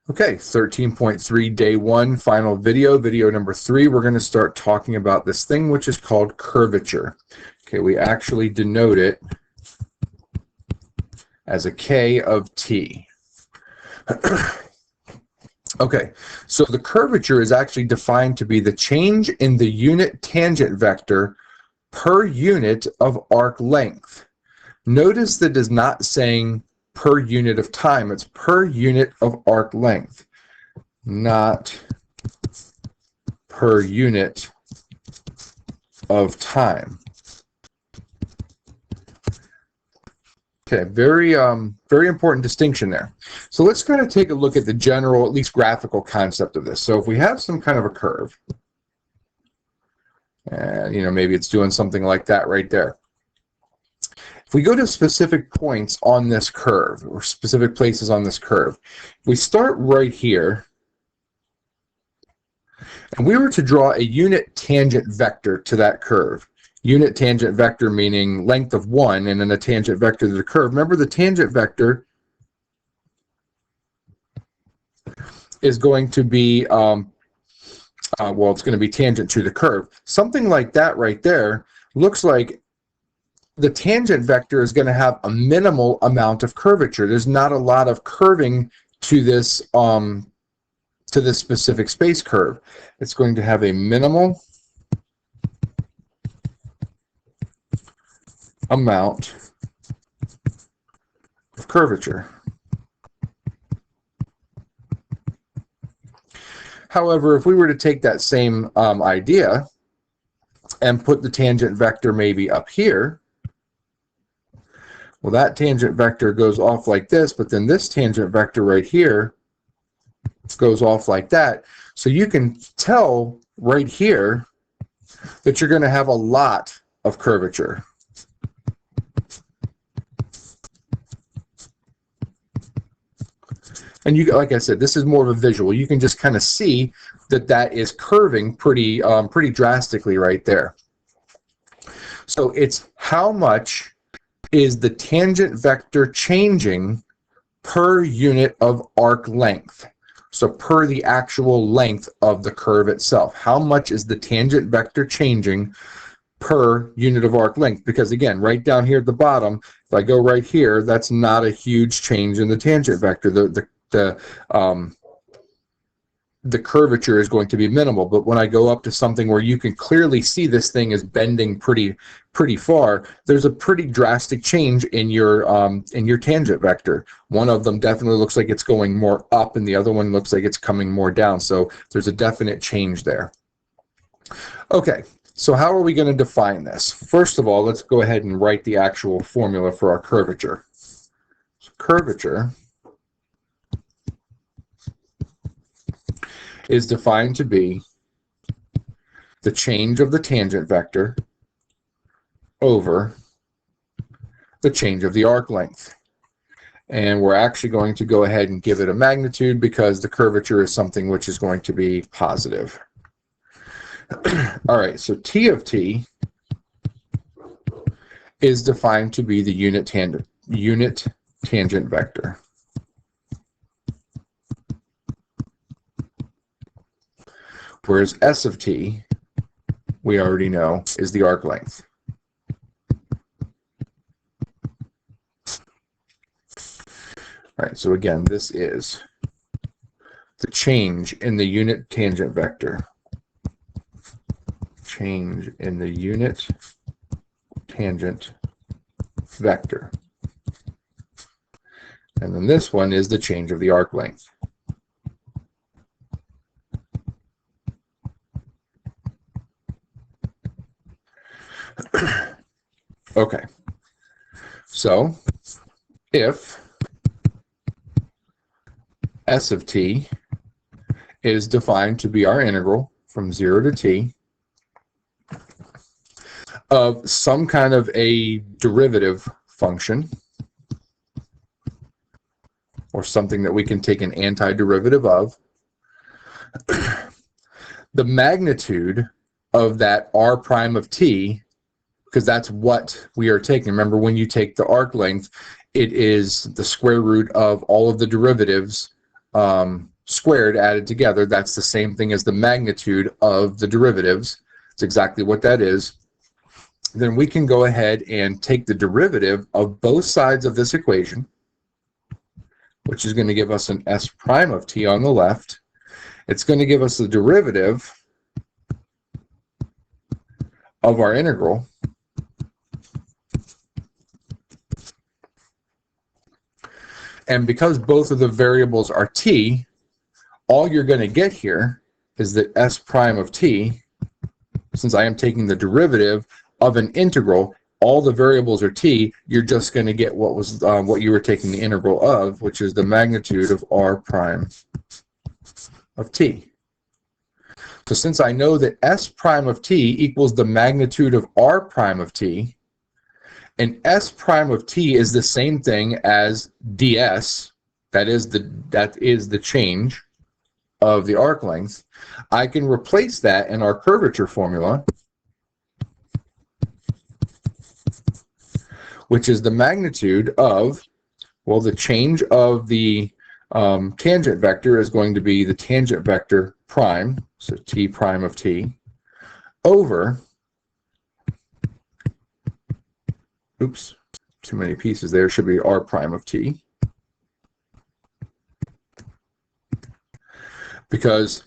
Okay, 13.3 day one, final video, video number 3. We're going to start talking about this thing which is called curvature. Okay, we actually denote it as a K of T. Okay, so the curvature is actually defined to be the change in the unit tangent vector per unit of arc length. Notice that it is not saying per unit of time, it's per unit of arc length, not per unit of time. Okay, very important distinction there. So let's kind of take a look at the general, at least graphical concept of this. So if we have some kind of a curve, and maybe it's doing something like that right there. If we go to specific points on this curve, or specific places on this curve, we start right here, and we were to draw a unit tangent vector to that curve. Unit tangent vector meaning length of 1, and then a tangent vector to the curve. Remember, the tangent vector is going to be, well, it's going to be tangent to the curve. Something like that right there looks like the tangent vector is going to have a minimal amount of curvature. There's not a lot of curving to this specific space curve. It's going to have a minimal amount of curvature. However, if we were to take that same idea and put the tangent vector maybe up here, well, that tangent vector goes off like this, but then this tangent vector right here goes off like that. So you can tell right here that you're going to have a lot of curvature. And you, like I said, this is more of a visual. You can just kind of see that that is curving pretty drastically right there. So it's how much is the tangent vector changing per unit of arc length. So per the actual length of the curve itself. How much is the tangent vector changing per unit of arc length? Because again, right down here at the bottom, if I go right here, that's not a huge change in the tangent vector. The curvature is going to be minimal, but when I go up to something where you can clearly see this thing is bending pretty far, there's a pretty drastic change in your tangent vector. One of them definitely looks like it's going more up, and the other one looks like it's coming more down. So there's a definite change there. Okay, so how are we going to define this? First of all, let's go ahead and write the actual formula for our curvature. So curvature is defined to be the change of the tangent vector over the change of the arc length. And we're actually going to go ahead and give it a magnitude because the curvature is something which is going to be positive. All right, so T of T is defined to be the unit tangent vector. Whereas S of T, we already know, is the arc length. All right, so again, this is the change in the unit tangent vector. Change in the unit tangent vector. And then this one is the change of the arc length. Okay, so if S of T is defined to be our integral from 0 to T of some kind of a derivative function, or something that we can take an antiderivative of, the magnitude of that r prime of t, because that's what we are taking. Remember, when you take the arc length, it is the square root of all of the derivatives squared added together. That's the same thing as the magnitude of the derivatives. It's exactly what that is. Then we can go ahead and take the derivative of both sides of this equation, which is going to give us an s prime of t on the left. It's going to give us the derivative of our integral, and because both of the variables are t, all you're going to get here is that s prime of t, since I am taking the derivative of an integral, all the variables are t, you're just going to get what you were taking the integral of, which is the magnitude of r prime of t. So since I know that s prime of t equals the magnitude of r prime of t, and s prime of t is the same thing as ds, that is the change of the arc length, I can replace that in our curvature formula, which is the magnitude of, well, the change of the tangent vector is going to be the tangent vector prime, so t prime of t, over, oops, too many pieces there, should be r prime of t, because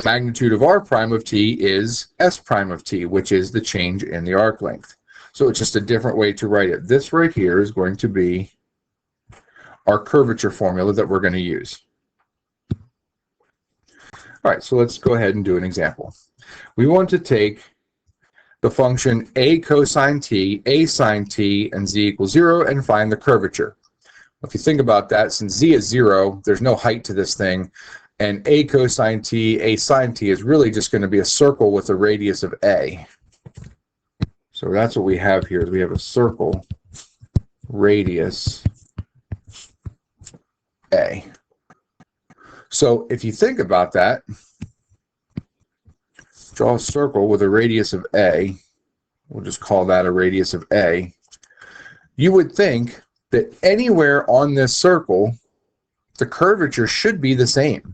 magnitude of r prime of t is s prime of t, which is the change in the arc length. So it's just a different way to write it. This right here is going to be our curvature formula that we're going to use. All right, so let's go ahead and do an example. We want to take the function a cosine t, a sine t, and z equals 0, and find the curvature. If you think about that, since z is 0, there's no height to this thing, and a cosine t, a sine t is really just going to be a circle with a radius of a. So that's what we have here. We have a circle, radius a. So if you think about that, draw a circle with a radius of a, we'll just call that a radius of a, you would think that anywhere on this circle, the curvature should be the same,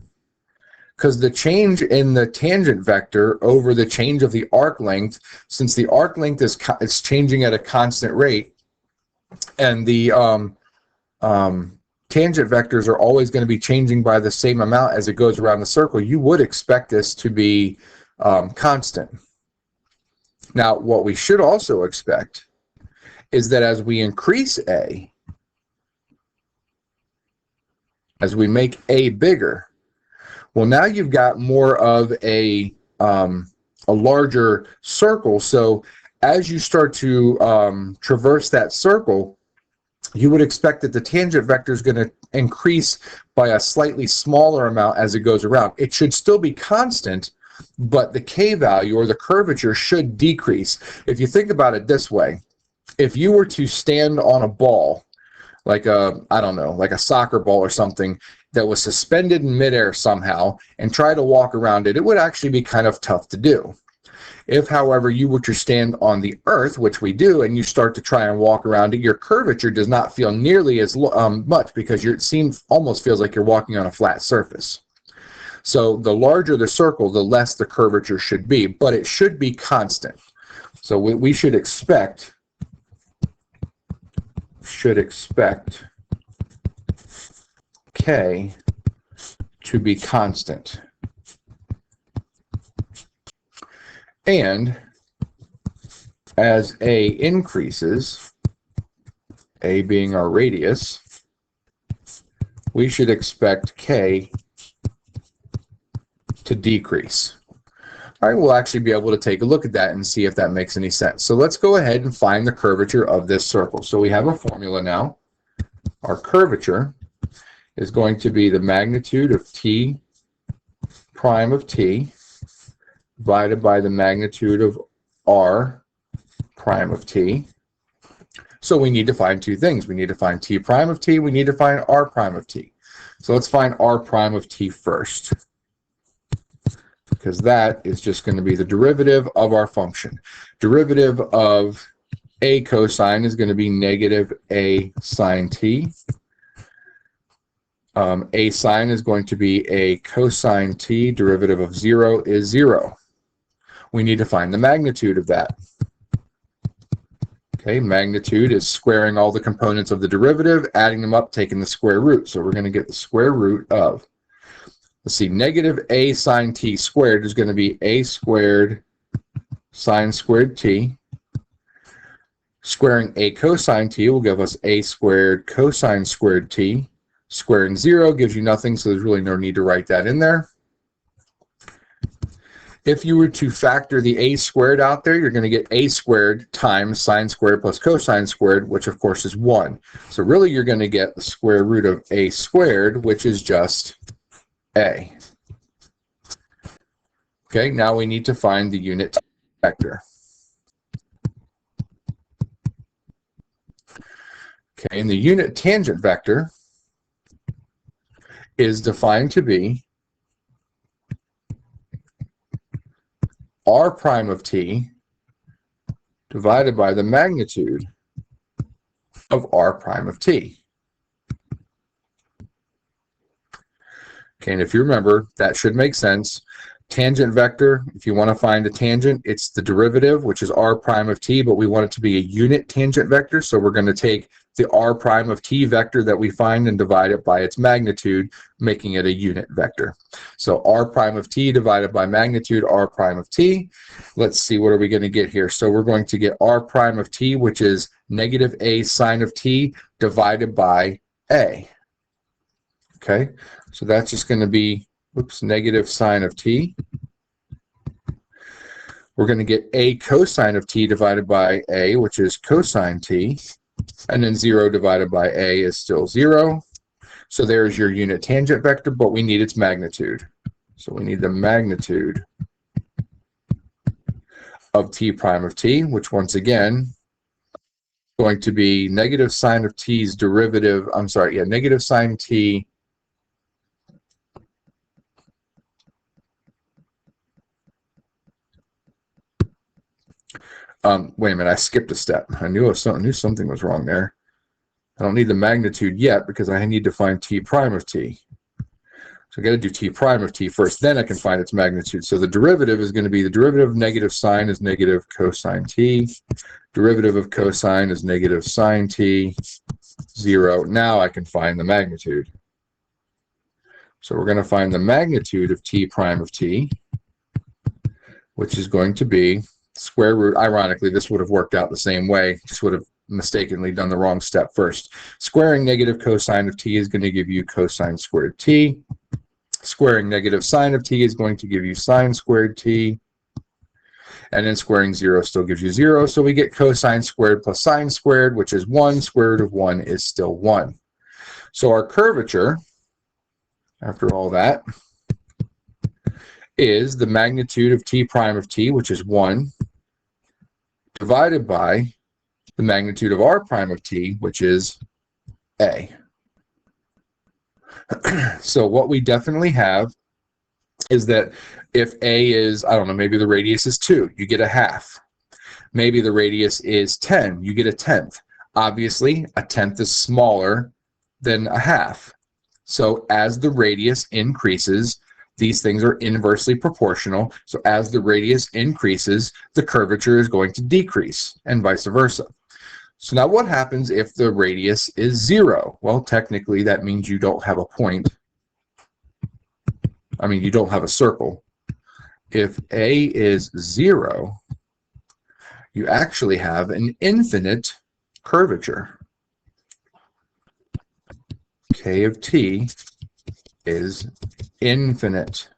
because the change in the tangent vector over the change of the arc length, since the arc length is changing at a constant rate, and the tangent vectors are always going to be changing by the same amount as it goes around the circle, you would expect this to be constant. Now, what we should also expect is that as we increase a, as we make a bigger, well, now you've got more of a larger circle. So as you start to traverse that circle, you would expect that the tangent vector is going to increase by a slightly smaller amount as it goes around. It should still be constant, but the k value, or the curvature, should decrease. If you think about it this way, if you were to stand on a ball, like I don't know, like a soccer ball or something, that was suspended in midair somehow, and try to walk around it, it would actually be kind of tough to do. If, however, you were to stand on the earth, which we do, and you start to try and walk around it, your curvature does not feel nearly as much, because it almost feels like you're walking on a flat surface. So the larger the circle, the less the curvature should be, but it should be constant. So we should expect k to be constant. And as a increases, a being our radius, we should expect k to decrease. All right, we'll actually be able to take a look at that and see if that makes any sense. So let's go ahead and find the curvature of this circle. So we have a formula now. Our curvature is going to be the magnitude of t prime of t divided by the magnitude of r prime of t. So we need to find two things. We need to find t prime of t. We need to find r prime of t. So let's find r prime of t first, because that is just going to be the derivative of our function. Derivative of a cosine is going to be negative a sine t. A sine is going to be a cosine t. Derivative of 0 is 0. We need to find the magnitude of that. Okay, magnitude is squaring all the components of the derivative, adding them up, taking the square root. So we're going to get the square root of, let's see, negative a sine t squared is going to be a squared sine squared t. Squaring a cosine t will give us a squared cosine squared t. Squaring 0 gives you nothing, so there's really no need to write that in there. If you were to factor the a squared out there, you're going to get a squared times sine squared plus cosine squared, which of course is 1. So really you're going to get the square root of a squared, which is just a. Okay, now we need to find the unit vector. Okay, and the unit tangent vector is defined to be r prime of t divided by the magnitude of r prime of t. Okay, and if you remember, that should make sense. Tangent vector, if you want to find a tangent, it's the derivative, which is r prime of t, but we want it to be a unit tangent vector, so we're going to take the r prime of t vector that we find and divide it by its magnitude, making it a unit vector. So r prime of t divided by magnitude r prime of t. Let's see, what are we going to get here? So we're going to get r prime of t, which is negative a sine of t divided by a. Okay, so that's just going to be, negative sine of t. We're going to get a cosine of t divided by a, which is cosine t. And then 0 divided by a is still 0. So there's your unit tangent vector, but we need its magnitude. So we need the magnitude of t prime of t, which once again is going to be negative sine of t's derivative, negative sine t wait a minute, I skipped a step. I knew something was wrong there. I don't need the magnitude yet because I need to find t prime of t. So I got to do t prime of t first, then I can find its magnitude. So the derivative is going to be the derivative of negative sine is negative cosine t. Derivative of cosine is negative sine t, 0. Now I can find the magnitude. So we're going to find the magnitude of t prime of t, which is going to be square root. Ironically, this would have worked out the same way, just would have mistakenly done the wrong step first. Squaring negative cosine of t is going to give you cosine squared t. Squaring negative sine of t is going to give you sine squared t. And then squaring 0 still gives you 0. So we get cosine squared plus sine squared, which is 1. Square root of 1 is still 1. So our curvature, after all that, is the magnitude of t prime of t, which is 1, divided by the magnitude of r prime of t, which is a. So what we definitely have is that if a is, I don't know, maybe the radius is 2, you get a half. Maybe the radius is 10, you get a tenth. Obviously, a tenth is smaller than a half. So as the radius increases, these things are inversely proportional. So as the radius increases, the curvature is going to decrease, and vice versa. So now what happens if the radius is 0? Well, technically that means you don't have a point. I mean, you don't have a circle. If a is 0, you actually have an infinite curvature. K of t is infinite.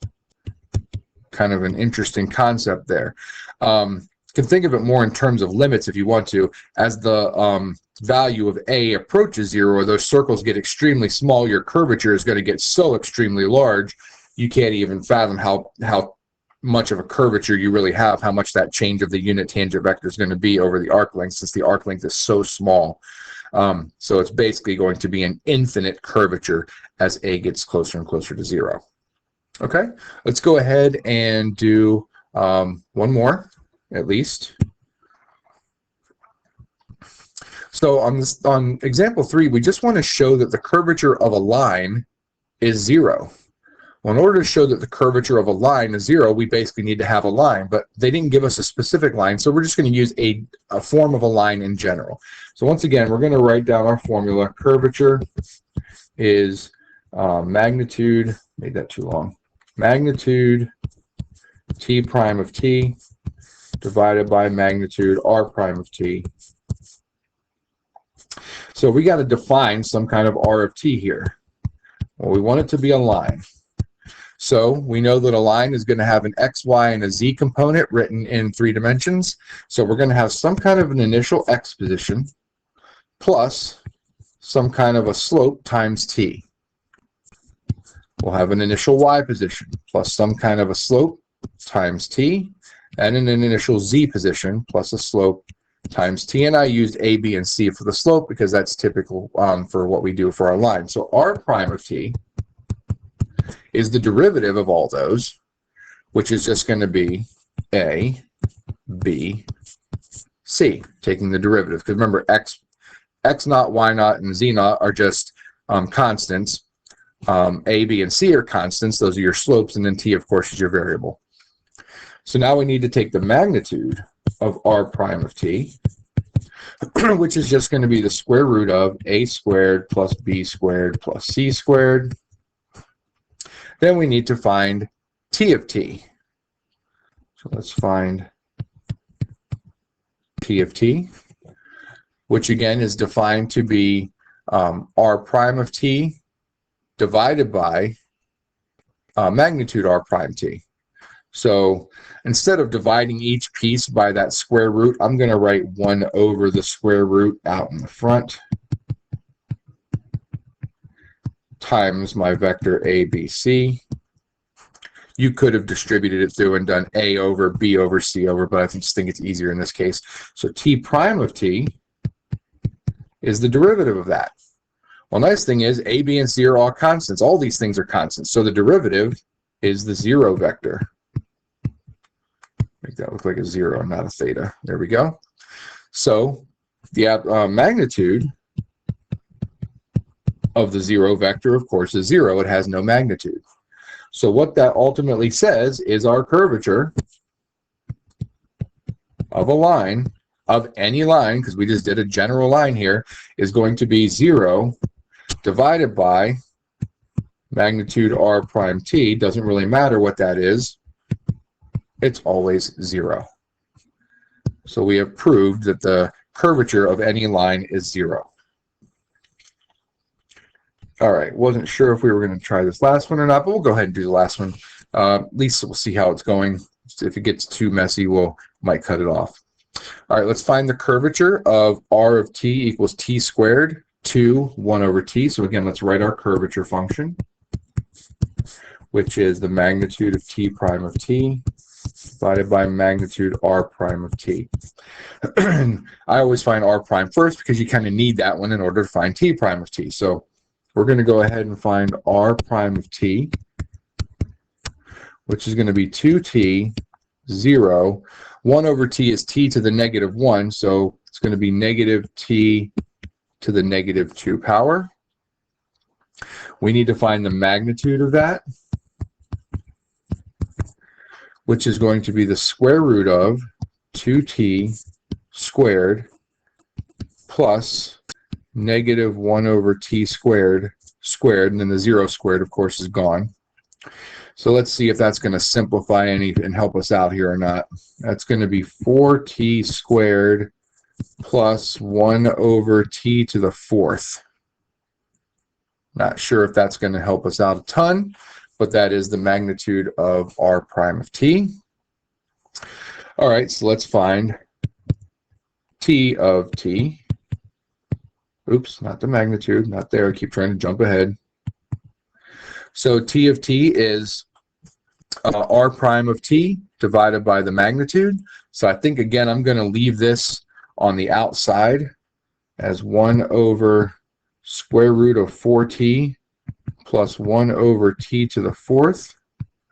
Kind of an interesting concept there. You can think of it more in terms of limits if you want to. As the value of a approaches 0, or those circles get extremely small, your curvature is going to get so extremely large, you can't even fathom how much of a curvature you really have, how much that change of the unit tangent vector is going to be over the arc length, since the arc length is so small. So it's basically going to be an infinite curvature as a gets closer and closer to 0. Okay, let's go ahead and do one more, at least. So on example 3, we just want to show that the curvature of a line is 0. Well, in order to show that the curvature of a line is 0, we basically need to have a line, but they didn't give us a specific line, so we're just going to use a form of a line in general. So once again, we're going to write down our formula. Curvature is magnitude, made that too long, magnitude t prime of t divided by magnitude r prime of t. So we got to define some kind of r of t here. Well, we want it to be a line. So we know that a line is going to have an x, y, and a z component written in 3 dimensions. So we're going to have some kind of an initial x position plus some kind of a slope times t. We'll have an initial y position plus some kind of a slope times t, and an initial z position plus a slope times t. And I used a, b, and c for the slope because that's typical for what we do for our line. So r prime of t is the derivative of all those, which is just going to be a, b, c, taking the derivative. Because remember, x naught, y naught, and z naught are just constants. A, b, and c are constants. Those are your slopes, and then t, of course, is your variable. So now we need to take the magnitude of r prime of t, which is just going to be the square root of a squared plus b squared plus c squared. Then we need to find t of t. So let's find t of t, which again is defined to be r prime of t divided by magnitude r prime t. So instead of dividing each piece by that square root, I'm going to write 1 over the square root out in the front times my vector ABC. You could have distributed it through and done A over, B over, C over, but I just think it's easier in this case. So T prime of T is the derivative of that. Well, nice thing is A, B, and C are all constants. All these things are constants. So the derivative is the 0 vector. Make that look like a 0, not a theta. There we go. So the magnitude of the 0 vector, of course, is 0. It has no magnitude. So what that ultimately says is our curvature of a line, of any line, because we just did a general line here, is going to be 0 divided by magnitude r prime t. Doesn't really matter what that is. It's always 0. So we have proved that the curvature of any line is 0. All right, wasn't sure if we were going to try this last one or not, but we'll go ahead and do the last one. At least we'll see how it's going. If it gets too messy, might cut it off. All right, let's find the curvature of r of t equals t squared to 1 over t. So again, let's write our curvature function, which is the magnitude of t prime of t divided by magnitude r prime of t. I always find r prime first because you kind of need that one in order to find t prime of t. So we're going to go ahead and find r prime of t, which is going to be 2t, 0. 1 over t is t to the negative 1, so it's going to be negative t to the negative 2 power. We need to find the magnitude of that, which is going to be the square root of 2t squared plus negative 1 over t squared, and then the 0 squared, of course, is gone. So let's see if that's going to simplify any and help us out here or not. That's going to be 4t squared plus 1 over t to the 4th. Not sure if that's going to help us out a ton, but that is the magnitude of r prime of t. All right, so let's find t of t. Oops, not the magnitude, not there. I keep trying to jump ahead. So t of t is r prime of t divided by the magnitude. So I think, again, I'm going to leave this on the outside as 1 over square root of 4t plus 1 over t to the 4th.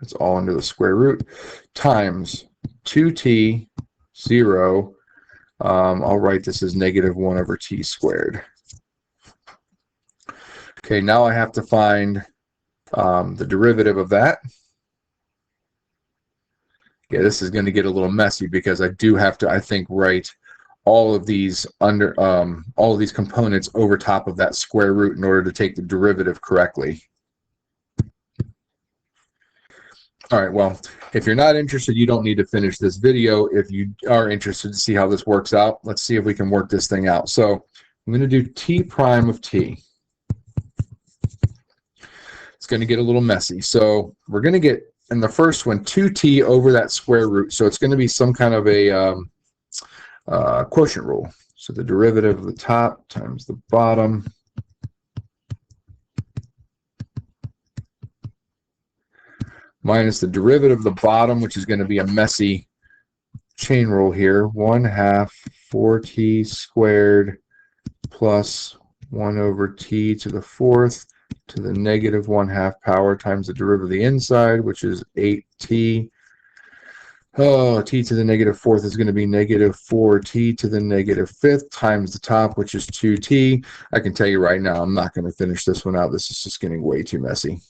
That's all under the square root times 2t, 0. I'll write this as negative 1 over t squared. Okay, now I have to find the derivative of that. Yeah, this is going to get a little messy because I do have to, I think, write all of these components over top of that square root in order to take the derivative correctly. All right, well, if you're not interested, you don't need to finish this video. If you are interested to see how this works out, let's see if we can work this thing out. So I'm going to do t prime of t. It's going to get a little messy. So we're going to get, in the first one, 2t over that square root. So it's going to be some kind of a quotient rule. So the derivative of the top times the bottom minus the derivative of the bottom, which is going to be a messy chain rule here. 1/2 4t squared plus 1 over t to the 4th to the negative 1/2 power times the derivative of the inside, which is 8t. Oh, t to the negative 4th is going to be negative 4t to the negative 5th times the top, which is 2t. I can tell you right now, I'm not going to finish this one out. This is just getting way too messy.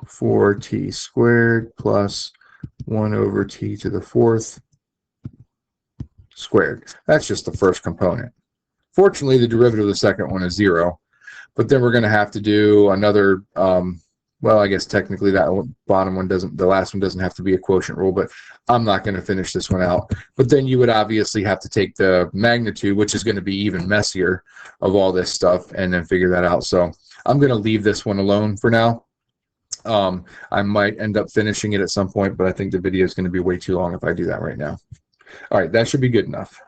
4t squared plus 1 over t to the 4th squared. That's just the first component. Fortunately, the derivative of the second one is 0. But then we're going to have to do another, well, I guess technically that bottom one doesn't, the last one doesn't have to be a quotient rule, but I'm not going to finish this one out. But then you would obviously have to take the magnitude, which is going to be even messier, of all this stuff, and then figure that out. So I'm going to leave this one alone for now. I might end up finishing it at some point, but I think the video is going to be way too long if I do that right now. All right, that should be good enough.